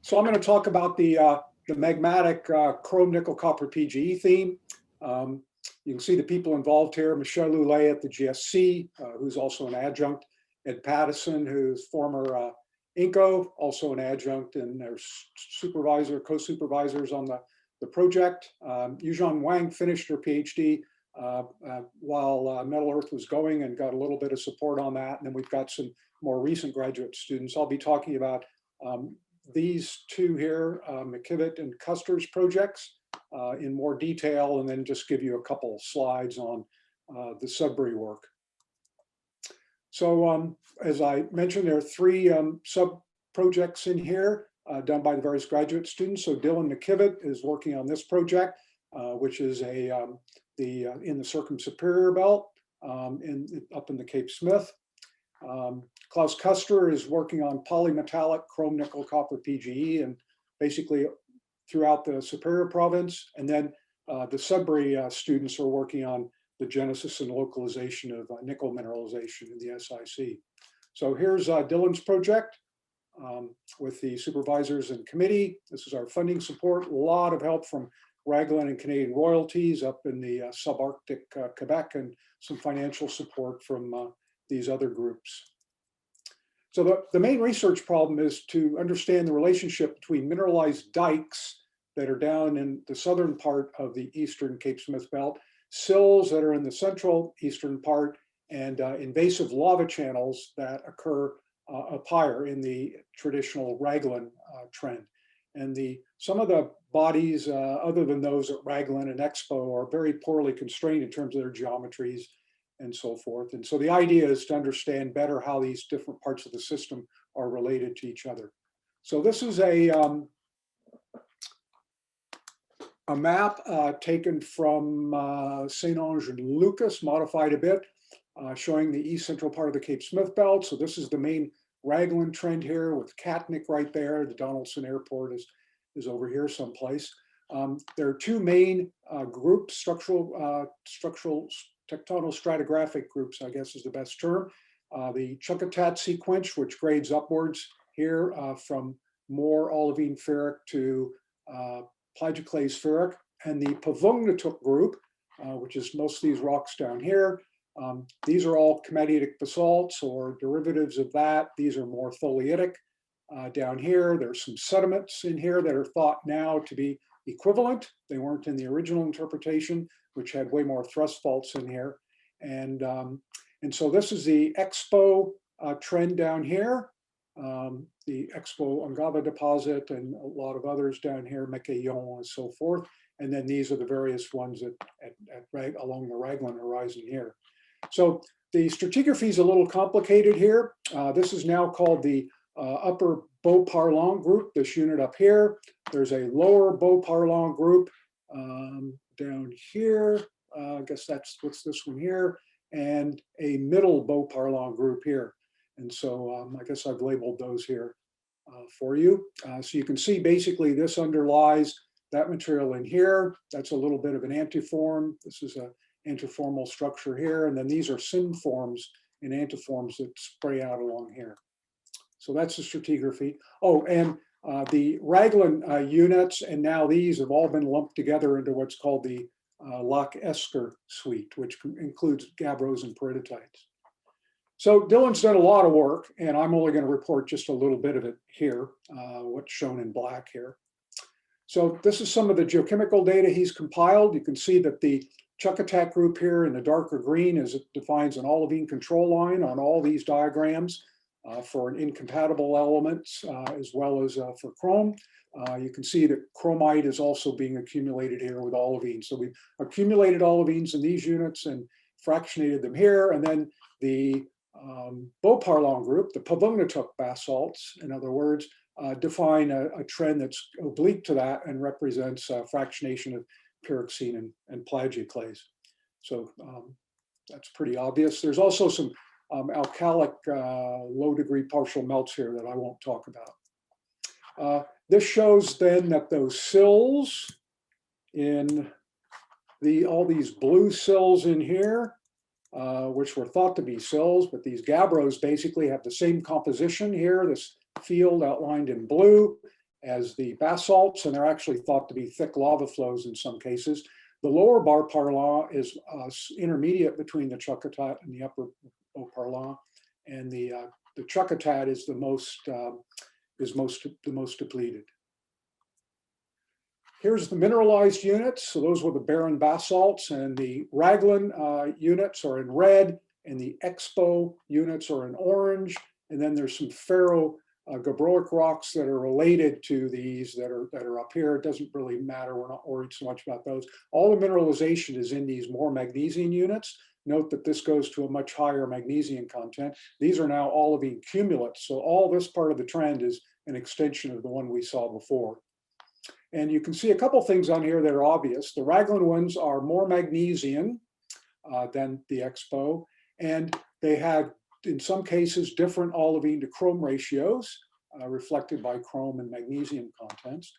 So I'm going to talk about the magmatic Cr-Ni-Cu-PGE theme. You can see the people involved here: Michel Houlé at the GSC, who's also an adjunct; Ed Pattison, who's former INCO, also an adjunct, and their supervisor, co-supervisors on the project. Yujian Wang finished her PhD while Metal Earth was going and got a little bit of support on that. And then we've got some more recent graduate students. I'll be talking about these two here, McKevitt and Kuster's projects in more detail, and then just give you a couple slides on the Sudbury work. So as I mentioned, there are three sub-projects in here done by the various graduate students. So Dylan McKevitt is working on this project, which is in the Circum-Superior Belt up in the Cape Smith. Klaus Kuster is working on polymetallic Cr-Ni-Cu-PGE and basically throughout the Superior Province. And then the Sudbury students are working on the genesis and localization of nickel mineralization in the SIC. So here's Dylan's project with the supervisors and committee. This is our funding support. A lot of help from Raglan and Canadian royalties up in the subarctic Quebec, and some financial support from these other groups. So the main research problem is to understand the relationship between mineralized dikes that are down in the southern part of the eastern Cape Smith Belt, sills that are in the central eastern part, and invasive lava channels that occur up higher in the traditional Raglan trend. And some of the bodies, other than those at Raglan and Expo, are very poorly constrained in terms of their geometries and so forth. And so the idea is to understand better how these different parts of the system are related to each other. So this is a map taken from Saint-Onge and Lucas, modified a bit, showing the east central part of the Cape Smith Belt. So this is the main Raglan trend here with Katnick right there. The Donaldson Airport is over here someplace. There are two main groups, structural tectonostratigraphic groups, I guess is the best term. The Chukotat sequence, which grades upwards here from more olivine ferric to plagioclase ferric, and the Pavungnatuk group, which is most of these rocks down here. These are all komatitic basalts or derivatives of that. These are more tholiitic. Down here, there's some sediments in here that are thought now to be equivalent. They weren't in the original interpretation, which had way more thrust faults in here. And so this is the Expo trend down here, the Expo Angava deposit, and a lot of others down here, Mequillon and so forth. And then these are the various ones along the Raglan horizon here. So the stratigraphy is a little complicated here. This is now called the upper Beauparlant group, this unit up here. There's a lower Beauparlant group down here. I guess what's this one here, and a middle Beauparlant group here. And so I guess I've labeled those here for you. So you can see basically this underlies that material in here. That's a little bit of an antiform. This is a antiformal structure here, and then these are synforms and antiforms that spray out along here. So that's the stratigraphy. Oh, and the Raglan units, and now these have all been lumped together into what's called the Lac Esker suite, which includes gabbros and peridotite. So Dylan's done a lot of work, and I'm only going to report just a little bit of it here, what's shown in black here. So this is some of the geochemical data he's compiled. You can see that the Chukotat group here in the darker green defines an olivine control line on all these diagrams for an incompatible elements as well as for chrome. You can see that chromite is also being accumulated here with olivines. So we've accumulated olivines in these units and fractionated them here. And then the Beauparlant group, the Pavungnatuk basalts, in other words, define a trend that's oblique to that and represents fractionation of pyroxene and plagioclase. So that's pretty obvious. There's also some alkalic low degree partial melts here that I won't talk about. This shows then that those sills in all these blue sills in here, which were thought to be sills, but these gabbros basically have the same composition here, this field outlined in blue, as the basalts, and they're actually thought to be thick lava flows in some cases. The lower bar parlant is intermediate between the Chuckotat and the upper Beau Parlant, and the Chuckotat is the most depleted. Here's the mineralized units. So those were the barren basalts, and the Raglan units are in red, and the Expo units are in orange. And then there's some ferro-gabbroic rocks that are related to these that are up here. It doesn't really matter. We're not worried so much about those. All the mineralization is in these more magnesian units. Note that this goes to a much higher magnesium content. These are now olivine cumulates. So all this part of the trend is an extension of the one we saw before. And you can see a couple things on here that are obvious. The Raglan ones are more magnesian than the Expo, and they have, in some cases, different olivine to chrome ratios, reflected by chrome and magnesium contents.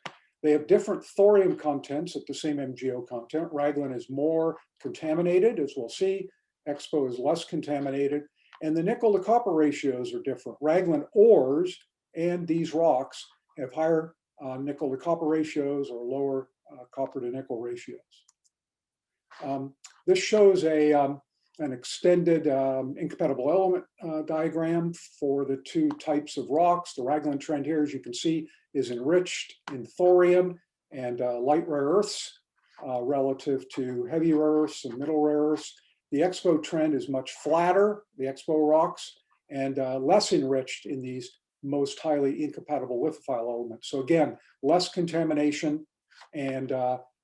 They have different thorium contents at the same MgO content. Raglan is more contaminated, as we'll see. Expo is less contaminated. And the nickel to copper ratios are different. Raglan ores and these rocks have higher nickel to copper ratios or lower copper to nickel ratios. This shows an extended incompatible element diagram for the two types of rocks. The Raglan trend here, as you can see, is enriched in thorium and light rare earths relative to heavy rare earths and middle rare earths. The Expo trend is much flatter, the Expo rocks, and less enriched in these most highly incompatible lithophile elements. So again, less contamination and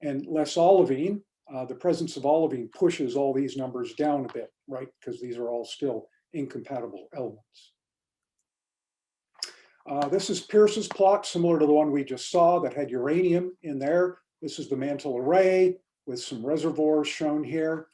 less olivine. The presence of olivine pushes all these numbers down a bit, right? Because these are all still incompatible elements. This is Pierce's plot, similar to the one we just saw that had uranium in there. This is the mantle array with some reservoirs shown here.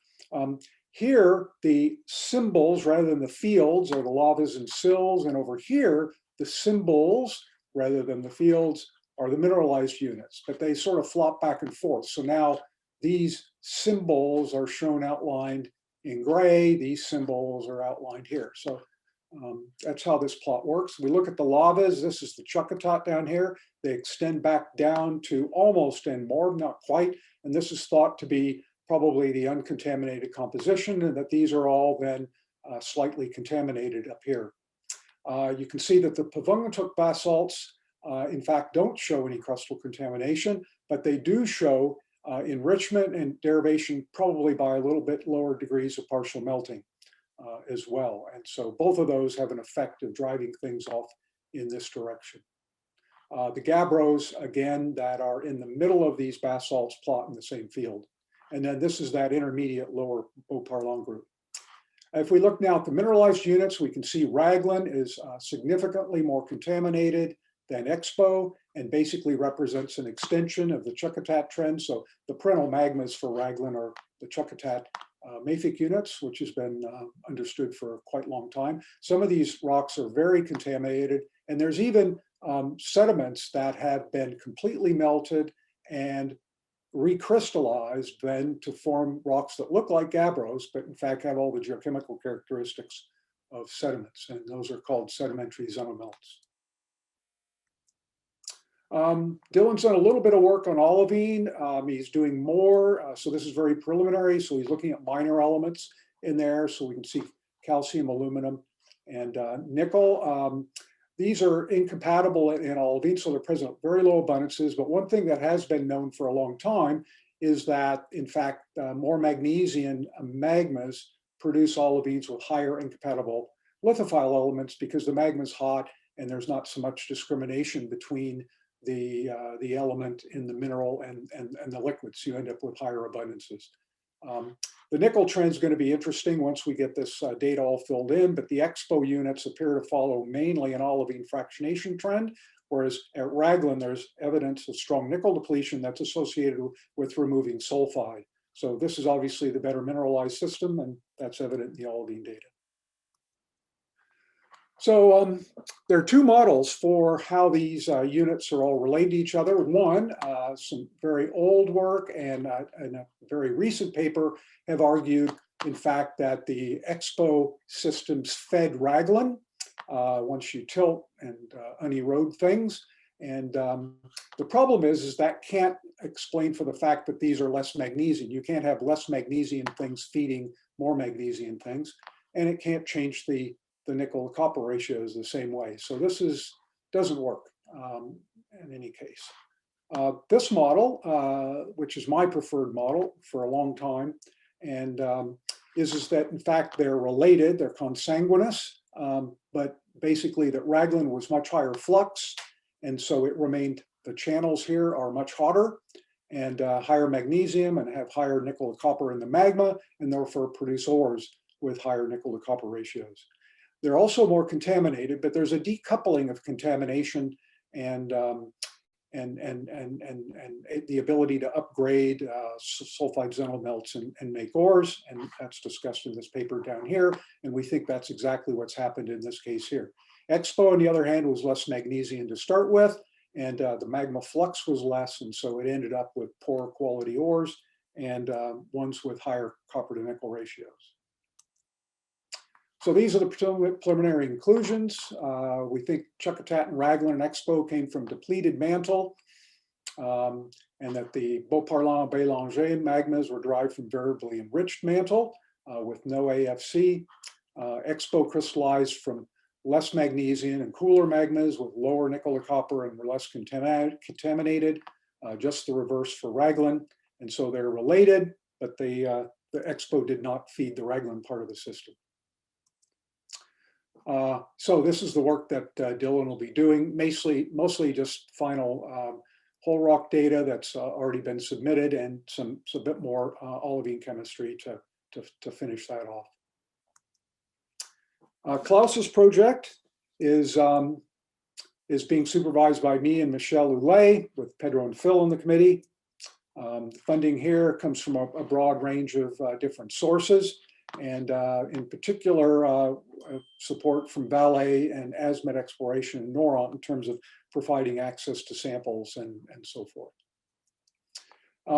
Here, the symbols rather than the fields are the lavas and sills, and over here, the symbols rather than the fields are the mineralized units, but they sort of flop back and forth. So now these symbols are shown outlined in gray, these symbols are outlined here. So that's how this plot works. We look at the lavas. This is the Chuckotat down here. They extend back down to almost Morb, not quite, and this is thought to be probably the uncontaminated composition, and that these are all then slightly contaminated up here. You can see that the Pavungatuk basalts, in fact, don't show any crustal contamination, but they do show enrichment and derivation probably by a little bit lower degrees of partial melting as well. And so both of those have an effect of driving things off in this direction. The gabbros, again, that are in the middle of these basalts plot in the same field. And then this is that intermediate lower Beau Parlant group. If we look now at the mineralized units, we can see Raglan is significantly more contaminated than Expo and basically represents an extension of the Chuckotat trend. So the parental magmas for Raglan are the Chuckotat mafic units, which has been understood for quite a long time. Some of these rocks are very contaminated, and there's even sediments that have been completely melted and recrystallized then to form rocks that look like gabbros, but in fact have all the geochemical characteristics of sediments, and those are called sedimentary xenomelts. Dylan's done a little bit of work on olivine. He's doing more, so this is very preliminary, so he's looking at minor elements in there, so we can see calcium, aluminum, and nickel. These are incompatible in olivine, so they're present at very low abundances. But one thing that has been known for a long time is that, in fact, more magnesian magmas produce olivines with higher incompatible lithophile elements because the magma is hot and there's not so much discrimination between the element in the mineral and the liquids. So you end up with higher abundances. The nickel trend is going to be interesting once we get this data all filled in, but the Expo units appear to follow mainly an olivine fractionation trend, whereas at Raglan, there's evidence of strong nickel depletion that's associated with removing sulfide. So this is obviously the better mineralized system, and that's evident in the olivine data. So there are two models for how these units are all related to each other. One, some very old work and a very recent paper have argued, in fact, that the Expo systems fed Raglan once you tilt and unerode things. And the problem is that can't explain for the fact that these are less magnesium. You can't have less magnesium things feeding more magnesium things, and it can't change the nickel to copper ratios the same way. So this doesn't work in any case. This model, which is my preferred model for a long time, and is that in fact they're related, they're consanguineous, but basically that raglan was much higher flux, and so it remained, the channels here are much hotter and higher magnesium and have higher nickel to copper in the magma, and therefore produce ores with higher nickel to copper ratios. They're also more contaminated, but there's a decoupling of contamination and the ability to upgrade sulfide xenol melts and make ores, and that's discussed in this paper down here, and we think that's exactly what's happened in this case here. Expo, on the other hand, was less magnesium to start with, and the magma flux was less, and so it ended up with poorer quality ores and ones with higher copper to nickel ratios. So these are the preliminary conclusions. We think Chuckotat and Raglan and Expo came from depleted mantle, and that the Beauparlant Bélanger magmas were derived from variably enriched mantle with no AFC. Expo crystallized from less magnesium and cooler magmas with lower nickel to copper and were less contaminated, just the reverse for Raglan. And so they're related, but the Expo did not feed the Raglan part of the system. So this is the work that Dylan will be doing, mostly just final whole rock data that's already been submitted, and a bit more olivine chemistry to finish that off. Klaus's project is being supervised by me and Michel Houlé, with Pedro and Phil on the committee. Funding here comes from a broad range of different sources, and in particular support from Vale and ASMET Exploration and Noront in terms of providing access to samples and so forth.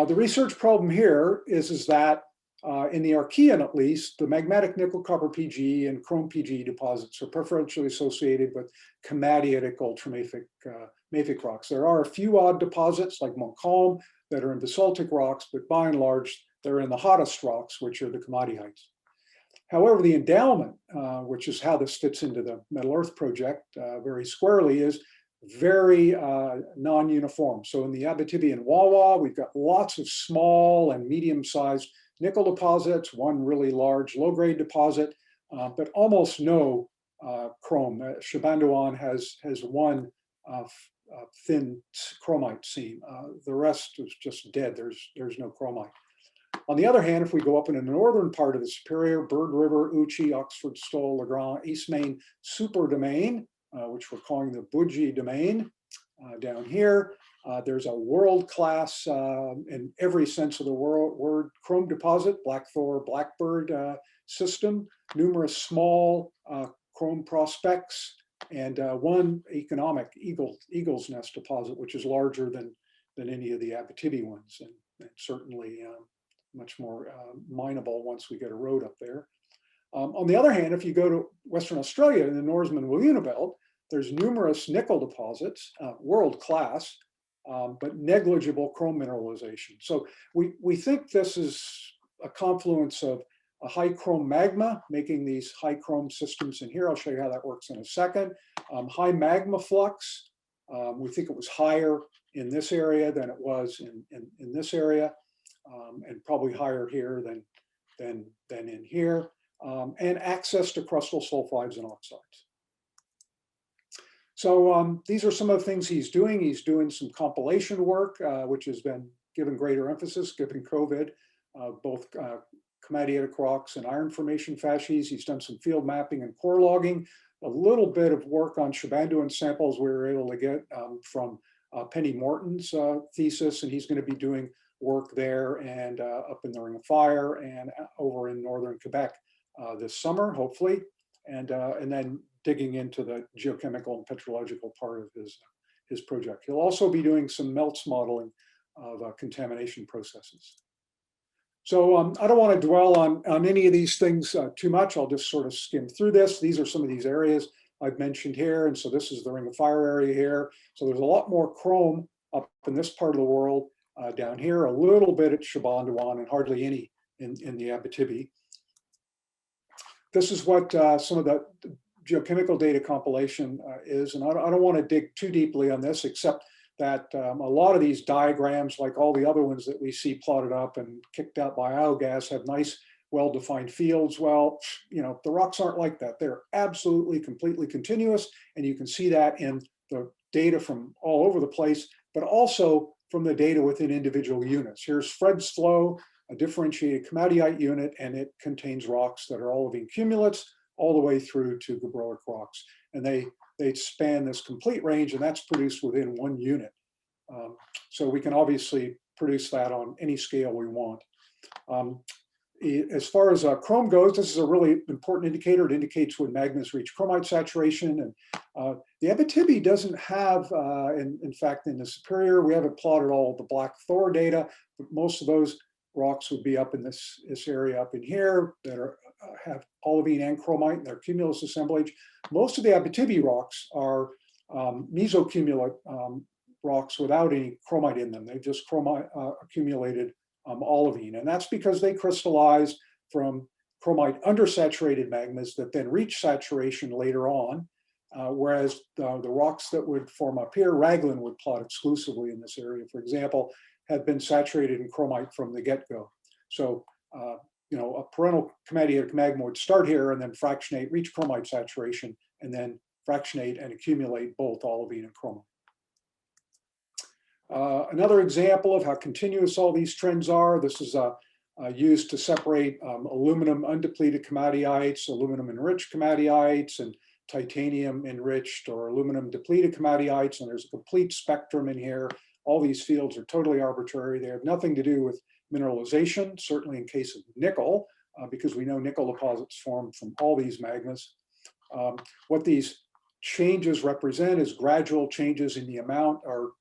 The research problem here is that in the Archean, at least, the magmatic nickel copper PGE and chrome PGE deposits are preferentially associated with komatiitic ultramafic rocks. There are a few odd deposits like Montcalm that are in basaltic rocks, but by and large, they're in the hottest rocks, which are the komatiites. However, the endowment, which is how this fits into the Metal Earth project very squarely, is very non-uniform. So in the Abitibi and Wawa, we've got lots of small and medium-sized nickel deposits, one really large low-grade deposit, but almost no chrome. Shabandoan has one thin chromite seam. The rest is just dead. There's no chromite. On the other hand, if we go up in the northern part of the Superior, Bird River, Uchi, Oxford, Stoll, Legrand, East Main super domain, which we're calling the Budgie domain down here, there's a world-class, in every sense of the word, chrome deposit, Black Thor, Blackbird system, numerous small chrome prospects, and one economic eagle's nest deposit, which is larger than any of the Abitibi ones, and certainly much more mineable once we get a road up there. On the other hand, if you go to Western Australia in the Norseman-Wiluna Belt, there's numerous nickel deposits, world-class, but negligible chrome mineralization. So we think this is a confluence of a high chrome magma, making these high chrome systems in here. I'll show you how that works in a second. High magma flux. We think it was higher in this area than it was in this area, and probably higher here than in here, and access to crustal sulfides and oxides. So these are some of the things he's doing. He's doing some compilation work, which has been given greater emphasis given COVID, both komatiitic rocks and iron formation facies. He's done some field mapping and core logging, a little bit of work on Shabandoan samples we were able to get from Penny Morton's thesis, and he's going to be doing work there and up in the Ring of Fire and over in northern Quebec this summer, hopefully, and then digging into the geochemical and petrological part of his project. He'll also be doing some melts modeling of contamination processes. So I don't want to dwell on any of these things too much. I'll just sort of skim through this. These are some of these areas I've mentioned here. And so this is the Ring of Fire area here. So there's a lot more chrome up in this part of the world. Down here, a little bit at Shibandhuan and hardly any in the Abitibi. This is what some of the geochemical data compilation is. And I don't want to dig too deeply on this, except that a lot of these diagrams, like all the other ones that we see plotted up and kicked out by iogas, have nice, well-defined fields. Well, you know, the rocks aren't like that. They're absolutely, completely continuous. And you can see that in the data from all over the place, but also from the data within individual units. Here's Fred's flow, a differentiated komatiite unit, and it contains rocks that are olivine cumulates all the way through to gabbroic rocks. And they span this complete range, and that's produced within one unit. So we can obviously produce that on any scale we want. As far as chrome goes, this is a really important indicator. It indicates when magmas reach chromite saturation. And the Abitibi doesn't have, in fact, in the Superior, we haven't plotted all of the black Thor data, but most of those rocks would be up in this area up in here that are, have olivine and chromite in their cumulus assemblage. Most of the Abitibi rocks are mesocumulate rocks without any chromite in them. They've just accumulated olivine, and that's because they crystallized from chromite undersaturated magmas that then reach saturation later on, whereas the rocks that would form up here, Raglan would plot exclusively in this area, for example, had been saturated in chromite from the get-go. So, you know, a parental komatitic magma would start here and then fractionate, reach chromite saturation, and then fractionate and accumulate both olivine and chromite. Another example of how continuous all these trends are, this is used to separate aluminum undepleted komatiites, aluminum enriched komatiites, and titanium enriched or aluminum depleted komatiites, and there's a complete spectrum in here. All these fields are totally arbitrary. They have nothing to do with mineralization, certainly in case of nickel, because we know nickel deposits form from all these magmas. What these changes represent is gradual changes in the amount or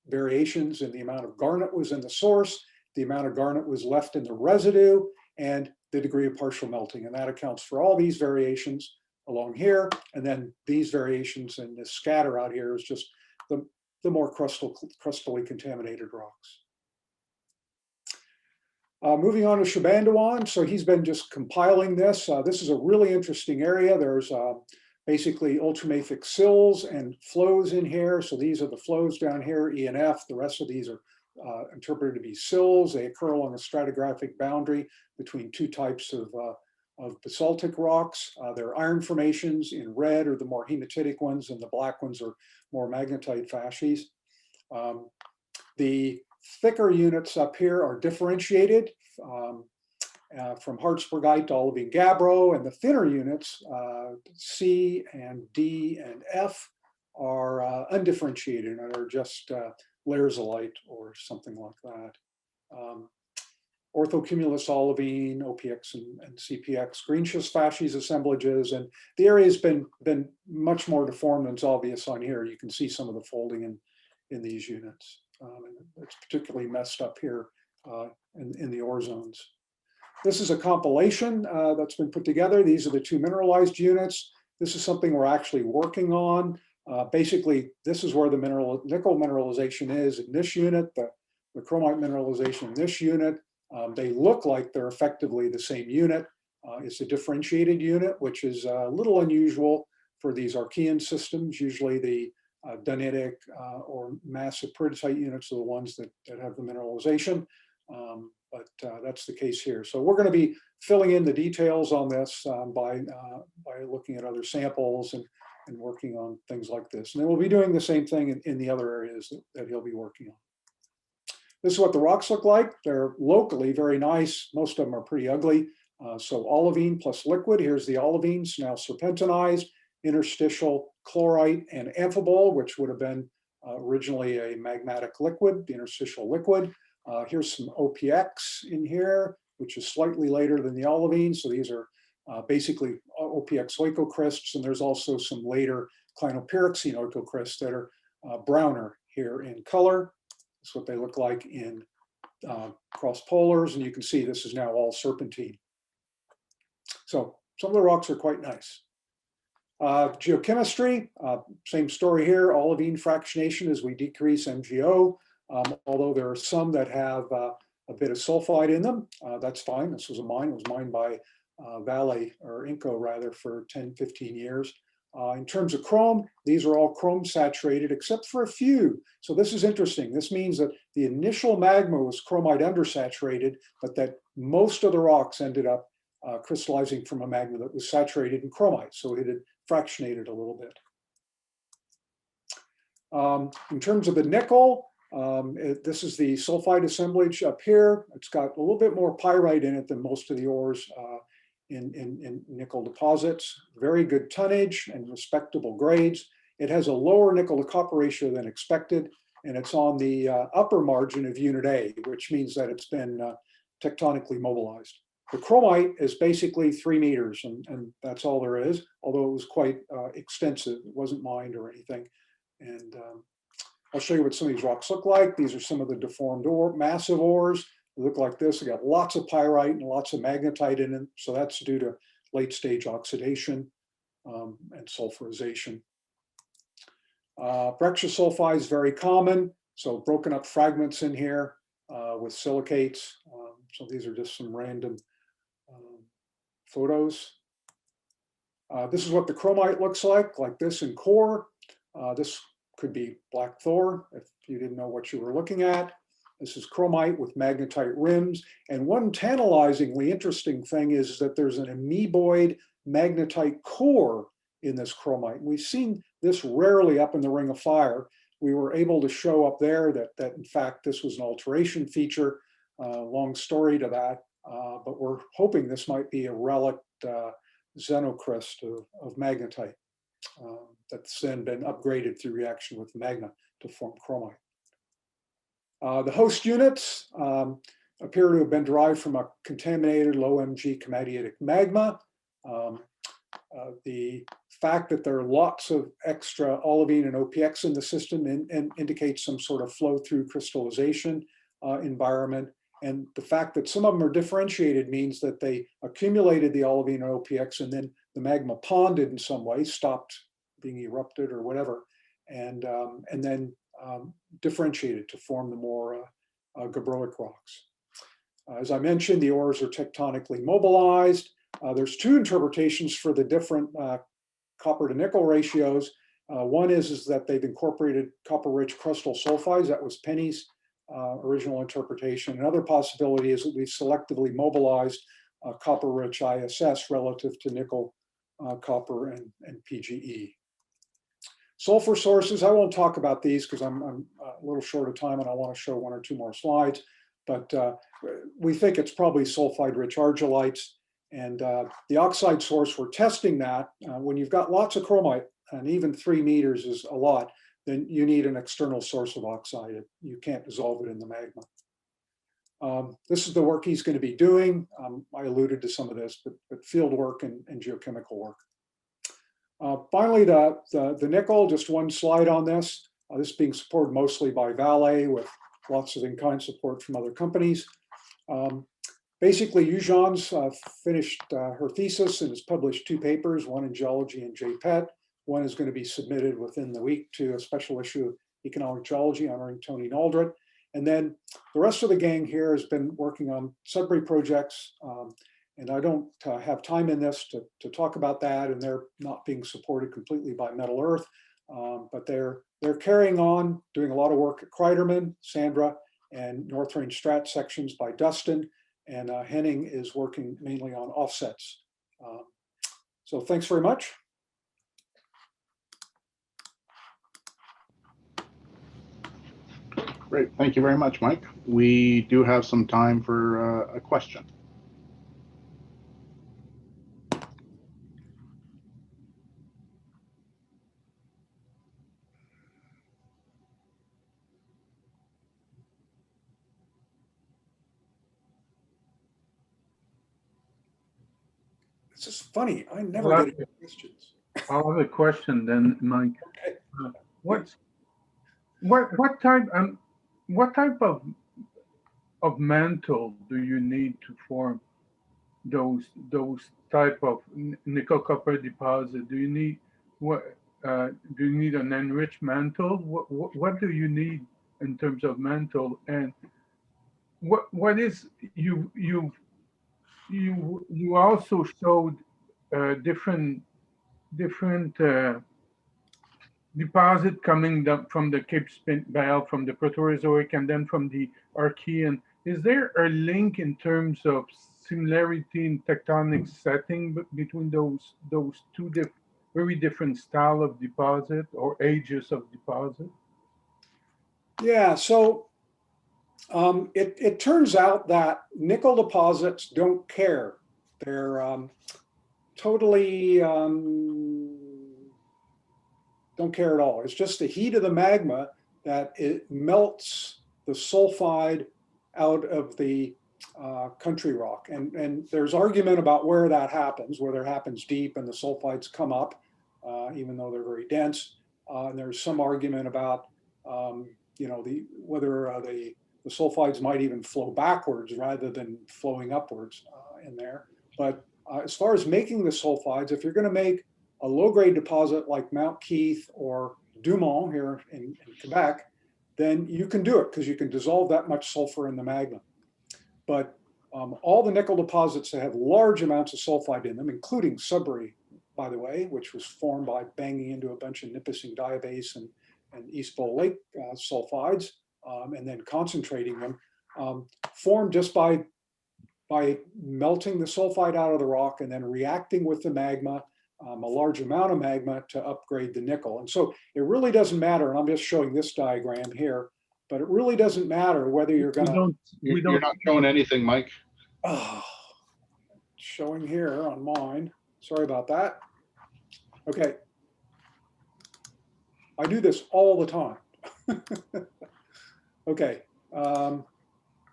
variations in the amount of garnet was in the source, the amount of garnet was left in the residue, and the degree of partial melting. And that accounts for all these variations along here. And then these variations in this scatter out here is just the more crustally contaminated rocks. Moving on to Shibandhuan. So he's been just compiling this. This is a really interesting area. There's basically ultramafic sills and flows in here. So these are the flows down here, E and F. The rest of these are interpreted to be sills. They occur along a stratigraphic boundary between two types of basaltic rocks. They're iron formations. In red are the more hematitic ones, and the black ones are more magnetite facies. The thicker units up here are differentiated from Hartsbergite to olivine gabbro, and the thinner units, C and D and F, are undifferentiated and are just layerzolite or something like that. Orthocumulus olivine, OPX and CPX, green schist facies assemblages, and the area has been much more deformed than is obvious on here. You can see some of the folding in these units. And it's particularly messed up here in the ore zones. This is a compilation that's been put together. These are the two mineralized units. This is something we're actually working on. Basically, this is where the nickel mineralization is in this unit, the chromite mineralization in this unit. They look like they're effectively the same unit. It's a differentiated unit, which is a little unusual for these Archean systems. Usually the donitic or massive peridotite units are the ones that have the mineralization. But that's the case here. So we're going to be filling in the details on this by looking at other samples and working on things like this. And then we'll be doing the same thing in the other areas that he'll be working on. This is what the rocks look like. They're locally very nice. Most of them are pretty ugly. So olivine plus liquid. Here's the olivines, now serpentinized, interstitial chlorite and amphibole, which would have been originally a magmatic liquid, the interstitial liquid. Here's some OPX in here, which is slightly later than the olivine. So these are basically OPX oikocrysts, and there's also some later clinopyroxene oikocrysts that are browner here in color. That's what they look like in cross polars, and you can see this is now all serpentine. So some of the rocks are quite nice. Geochemistry, same story here, olivine fractionation as we decrease MgO, although there are some that have a bit of sulfide in them. That's fine. This was mine. It was mined by Vale, or Inco rather, for 10, 15 years. In terms of chrome, these are all chrome saturated except for a few. So this is interesting. This means that the initial magma was chromite undersaturated, but that most of the rocks ended up crystallizing from a magma that was saturated in chromite. So it had fractionated a little bit. In terms of the nickel, this is the sulfide assemblage up here. It's got a little bit more pyrite in it than most of the ores in nickel deposits. Very good tonnage and respectable grades. It has a lower nickel to copper ratio than expected, and it's on the upper margin of Unit A, which means that it's been tectonically mobilized. The chromite is basically 3 meters, and that's all there is, although it was quite extensive. It wasn't mined or anything. And I'll show you what some of these rocks look like. These are some of the deformed ore, massive ores. They look like this. They got lots of pyrite and lots of magnetite in them. So that's due to late stage oxidation and sulfurization. Breccia sulfide is very common. So broken up fragments in here with silicates. So these are just some random photos. This is what the chromite looks like this in core. This could be black thor if you didn't know what you were looking at. This is chromite with magnetite rims. And one tantalizingly interesting thing is that there's an amoeboid magnetite core in this chromite. We've seen this rarely up in the Ring of Fire. We were able to show up there that in fact this was an alteration feature. Long story to that, but we're hoping this might be a relic xenocrust of magnetite that's then been upgraded through reaction with magma to form chromite. The host units appear to have been derived from a contaminated low Mg komatiitic magma. The fact that there are lots of extra olivine and OPX in the system indicates some sort of flow through crystallization environment. And the fact that some of them are differentiated means that they accumulated the olivine or OPX and then the magma ponded in some way, stopped being erupted or whatever, and then differentiated to form the more gabbroic rocks. As I mentioned, the ores are tectonically mobilized. There's two interpretations for the different copper to nickel ratios. One is that they've incorporated copper-rich crustal sulfides. That was Penny's original interpretation. Another possibility is that we've selectively mobilized copper-rich ISS relative to nickel, copper, and PGE. Sulfur sources, I won't talk about these because I'm a little short of time and I want to show one or two more slides, but we think it's probably sulfide-rich argillites. And the oxide source, we're testing that. When you've got lots of chromite, and even 3 meters is a lot, then you need an external source of oxide. You can't dissolve it in the magma. This is the work he's going to be doing. I alluded to some of this, but field work and geochemical work. Finally, the nickel, just one slide on this. This being supported mostly by Vale with lots of in-kind support from other companies. Basically, Yujian's finished her thesis and has published 2 papers, one in geology and JPET. One is going to be submitted within the week to a special issue of Economic Geology honoring Tony Naldred. And then the rest of the gang here has been working on Sudbury projects. And I don't have time in this to talk about that, and they're not being supported completely by Metal Earth, but they're carrying on, doing a lot of work at Kreiderman, Sandra, and North Range Strat sections by Dustin, and Henning is working mainly on offsets. So thanks very much. Great, thank you very much, Mike. We do have some time for a question. This is funny. I never get any questions. I'll have a question then, Mike. Okay. What type of mantle do you need to form those type of nickel copper deposit? Do you need What do you need an enriched mantle? What do you need in terms of mantle? And what is you also showed different deposit coming from the Cape Spin Belt, from the Proterozoic, and then from the Archean. Is there a link in terms of similarity in tectonic setting between those two very different style of deposit or ages of deposit? Yeah, so it turns out that nickel deposits don't care. They're totally don't care at all. It's just the heat of the magma that it melts the sulfide out of the country rock. And there's argument about where that happens, whether it happens deep and the sulfides come up, even though they're very dense. And there's some argument about, whether the sulfides might even flow backwards rather than flowing upwards in there. But as far as making the sulfides, if you're going to make a low-grade deposit like Mount Keith or Dumont here in Quebec, then you can do it because you can dissolve that much sulfur in the magma. But all the nickel deposits that have large amounts of sulfide in them, including Sudbury, by the way, which was formed by banging into a bunch of Nipissing diabase and East Bowl Lake sulfides, and then concentrating them, formed just by melting the sulfide out of the rock and then reacting with the magma, a large amount of magma to upgrade the nickel. And so it really doesn't matter, and I'm just showing this diagram here, but it really doesn't matter whether you're going to... You're not showing anything, Mike. Oh, showing here on mine. Sorry about that. Okay. I do this all the time. Okay.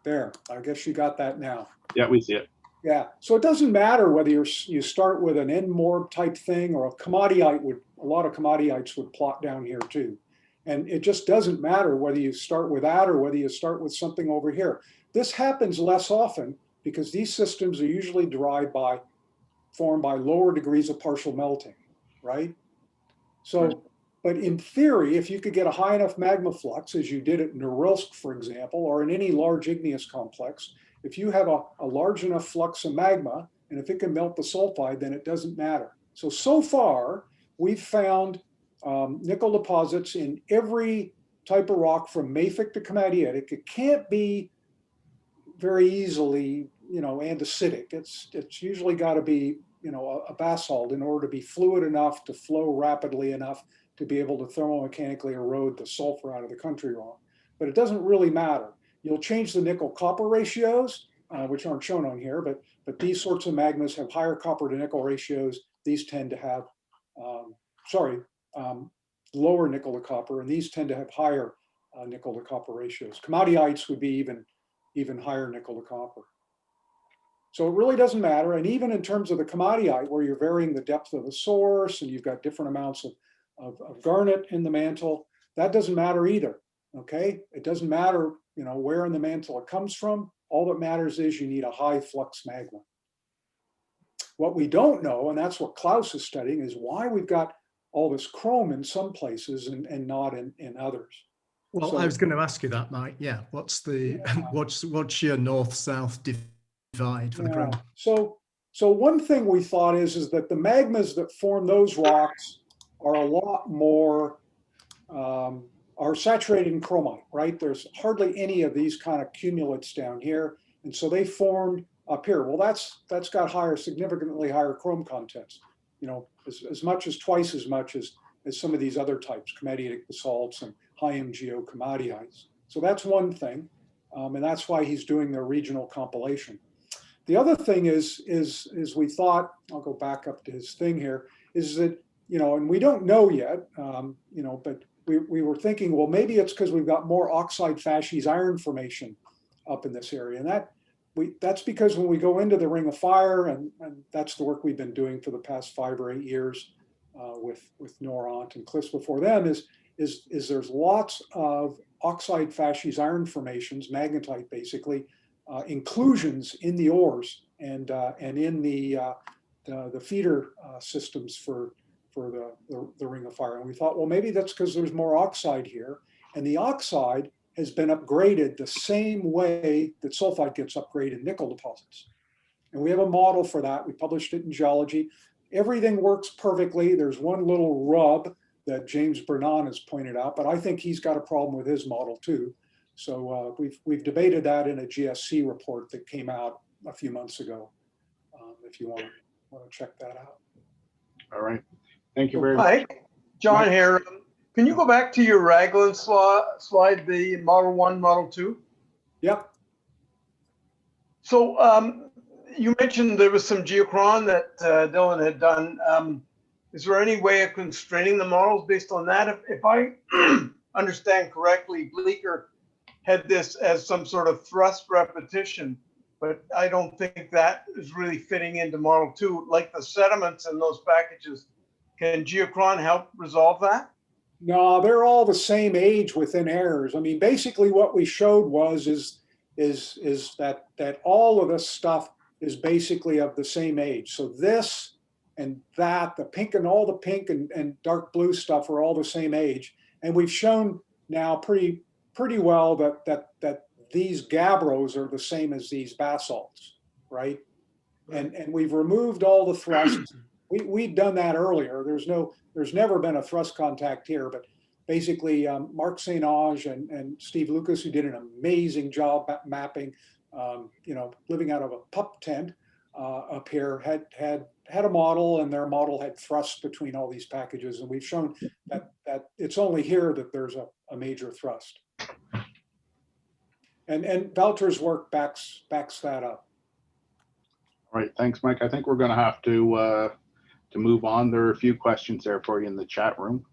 There, I guess you got that now. Yeah, we see it. Yeah, so it doesn't matter whether you start with an N-morb type thing or a komatiite a lot of komatiites would plot down here too. And it just doesn't matter whether you start with that or whether you start with something over here. This happens less often because these systems are usually formed by lower degrees of partial melting, right? So, but in theory, if you could get a high enough magma flux, as you did at Norilsk, for example, or in any large igneous complex, if you have a large enough flux of magma, and if it can melt the sulfide, then it doesn't matter. So far, we've found nickel deposits in every type of rock from mafic to komatiitic. It can't be very easily, andesitic. It's usually got to be, a basalt in order to be fluid enough to flow rapidly enough to be able to thermomechanically erode the sulfur out of the country rock. But it doesn't really matter. You'll change the nickel-copper ratios, which aren't shown on here, but these sorts of magmas have higher copper to nickel ratios. These tend to have, lower nickel to copper, and these tend to have higher nickel to copper ratios. Komateites would be even higher nickel to copper. So it really doesn't matter. And even in terms of the komatiite, where you're varying the depth of the source and you've got different amounts of garnet in the mantle, that doesn't matter either. Okay, it doesn't matter, where in the mantle it comes from. All that matters is you need a high flux magma. What we don't know, and that's what Klaus is studying, is why we've got all this chrome in some places and not in others. Well, I was going to ask you that, Mike. Yeah, what's your north-south divide for the chrome? So one thing we thought is that the magmas that form those rocks are a lot more are saturated in chromite, right? There's hardly any of these kind of cumulates down here. And so they formed up here. Well, that's got significantly higher chrome contents, as much as twice as much as some of these other types, komatiitic basalts and high MgO komateites. So that's one thing. And that's why he's doing their regional compilation. The other thing is we thought, I'll go back up to his thing here, is that, and we don't know yet, but we were thinking, well, maybe it's because we've got more oxide facies iron formation up in this area. And that's because when we go into the Ring of Fire, and that's the work we've been doing for the past 5 or 8 years with Noront and cliffs before them, is there's lots of oxide facies iron formations, magnetite basically, inclusions in the ores and in the feeder systems for for the ring of fire. And we thought, well, maybe that's because there's more oxide here. And the oxide has been upgraded the same way that sulfide gets upgraded in nickel deposits. And we have a model for that. We published it in Geology. Everything works perfectly. There's one little rub that James Renan has pointed out, but I think he's got a problem with his model too. So we've debated that in a GSC report that came out a few months ago. If you want to check that out. All right. Thank you very much. Hi, John Mike. here. Can you go back to your Raglan slide, the Model 1, Model 2? Yep. So you mentioned there was some geochron that Dylan had done. Is there any way of constraining the models based on that? If I understand correctly, Bleecker had this as some sort of thrust repetition, but I don't think that is really fitting into Model 2. Like the sediments in those packages, can geochron help resolve that? No, they're all the same age within errors. I mean, basically what we showed is that all of this stuff is basically of the same age. So this and that, the pink and all the pink and dark blue stuff are all the same age. And we've shown now pretty well that these gabbros are the same as these basalts, right? And we've removed all the thrusts. We'd done that earlier. There's never been a thrust contact here, but basically Mark St. Onge and Steve Lucas, who did an amazing job mapping, living out of a pup tent up here, had a model, and their model had thrust between all these packages. And we've shown that it's only here that there's a major thrust. And Valter's work backs that up. All right. Thanks, Mike. I think we're going to have to move on. There are a few questions there for you in the chat room.